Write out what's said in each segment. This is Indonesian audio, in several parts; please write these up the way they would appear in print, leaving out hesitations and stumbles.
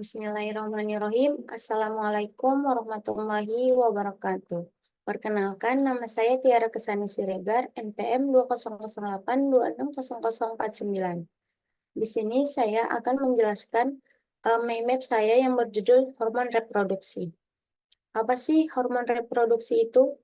Bismillahirrahmanirrahim. Assalamualaikum warahmatullahi wabarakatuh. Perkenalkan, nama saya Tiara Kesani Siregar, NPM 2008260049. Di sini saya akan menjelaskan mind map saya yang berjudul hormon reproduksi. Apa sih hormon reproduksi itu?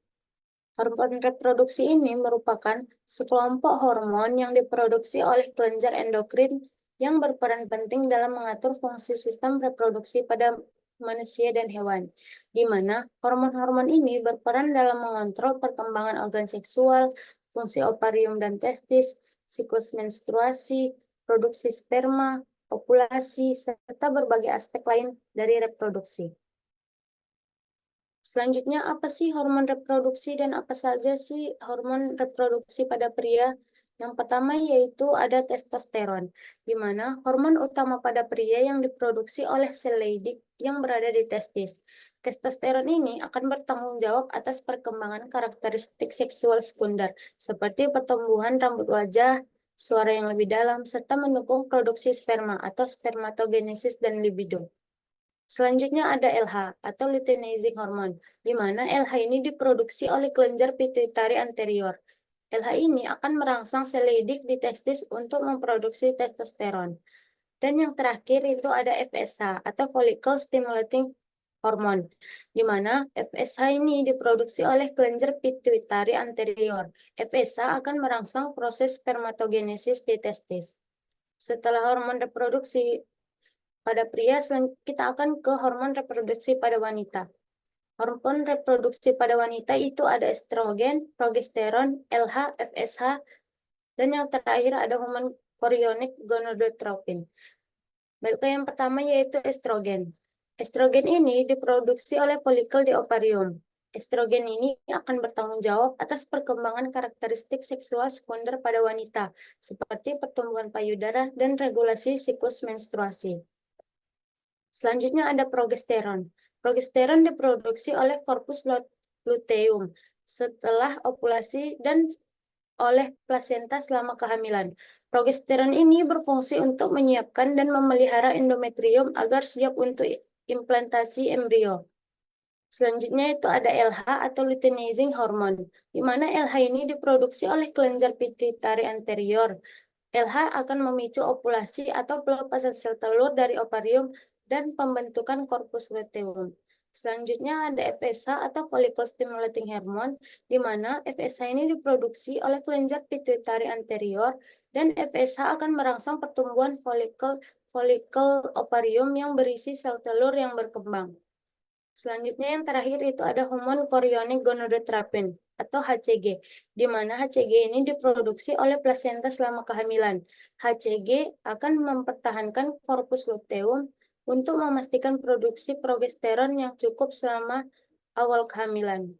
Hormon reproduksi ini merupakan sekelompok hormon yang diproduksi oleh kelenjar endokrin yang berperan penting dalam mengatur fungsi sistem reproduksi pada manusia dan hewan, di mana hormon-hormon ini berperan dalam mengontrol perkembangan organ seksual, fungsi ovarium dan testis, siklus menstruasi, produksi sperma, ovulasi, serta berbagai aspek lain dari reproduksi. Selanjutnya, apa sih hormon reproduksi dan apa saja sih hormon reproduksi pada pria? Yang pertama yaitu ada testosteron, di mana hormon utama pada pria yang diproduksi oleh sel Leydig yang berada di testis. Testosteron ini akan bertanggung jawab atas perkembangan karakteristik seksual sekunder, seperti pertumbuhan rambut wajah, suara yang lebih dalam, serta mendukung produksi sperma atau spermatogenesis dan libido. Selanjutnya ada LH atau luteinizing hormone, di mana LH ini diproduksi oleh kelenjar pituitari anterior. LH ini akan merangsang sel Leydig di testis untuk memproduksi testosteron. Dan yang terakhir itu ada FSH atau follicle stimulating hormone, di mana FSH ini diproduksi oleh kelenjar pituitari anterior. FSH akan merangsang proses spermatogenesis di testis. Setelah hormon reproduksi pada pria, kita akan ke hormon reproduksi pada wanita. Hormon reproduksi pada wanita itu ada estrogen, progesteron, LH, FSH, dan yang terakhir ada hormon chorionic gonadotropin. Baik, yang pertama yaitu estrogen. Estrogen ini diproduksi oleh folikel di ovarium. Estrogen ini akan bertanggung jawab atas perkembangan karakteristik seksual sekunder pada wanita, seperti pertumbuhan payudara dan regulasi siklus menstruasi. Selanjutnya ada progesteron. Progesteron diproduksi oleh korpus luteum setelah ovulasi dan oleh plasenta selama kehamilan. Progesteron ini berfungsi untuk menyiapkan dan memelihara endometrium agar siap untuk implantasi embrio. Selanjutnya itu ada LH atau luteinizing hormone, di mana LH ini diproduksi oleh kelenjar pituitari anterior. LH akan memicu ovulasi atau pelepasan sel telur dari ovarium dan pembentukan korpus luteum. Selanjutnya ada FSH atau follicle stimulating hormone, di mana FSH ini diproduksi oleh kelenjar pituitari anterior dan FSH akan merangsang pertumbuhan folikel ovarium yang berisi sel telur yang berkembang. Selanjutnya yang terakhir itu ada hormon chorionic gonadotropin atau HCG, di mana HCG ini diproduksi oleh plasenta selama kehamilan. HCG akan mempertahankan korpus luteum untuk memastikan produksi progesteron yang cukup selama awal kehamilan.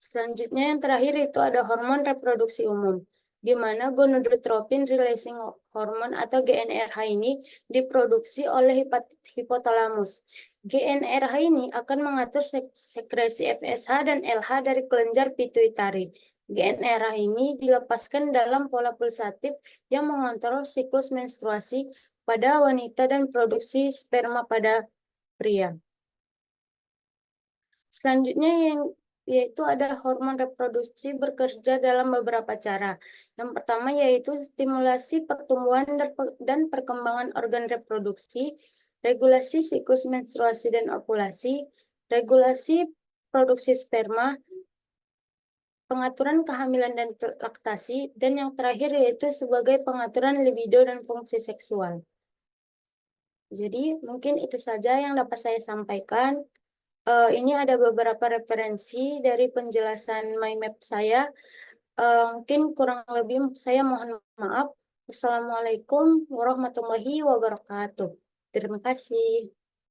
Selanjutnya yang terakhir itu ada hormon reproduksi umum, di mana gonadotropin releasing hormone atau GnRH ini diproduksi oleh hipotalamus. GnRH ini akan mengatur sekresi FSH dan LH dari kelenjar pituitari. GnRH ini dilepaskan dalam pola pulsatif yang mengontrol siklus menstruasi pada wanita dan produksi sperma pada pria. Selanjutnya yaitu ada hormon reproduksi bekerja dalam beberapa cara. Yang pertama yaitu stimulasi pertumbuhan dan perkembangan organ reproduksi, regulasi siklus menstruasi dan ovulasi, regulasi produksi sperma, pengaturan kehamilan dan laktasi, dan yang terakhir yaitu sebagai pengaturan libido dan fungsi seksual. Jadi mungkin itu saja yang dapat saya sampaikan. Ini ada beberapa referensi dari penjelasan mind map saya. Mungkin kurang lebih saya mohon maaf. Wassalamualaikum warahmatullahi wabarakatuh. Terima kasih.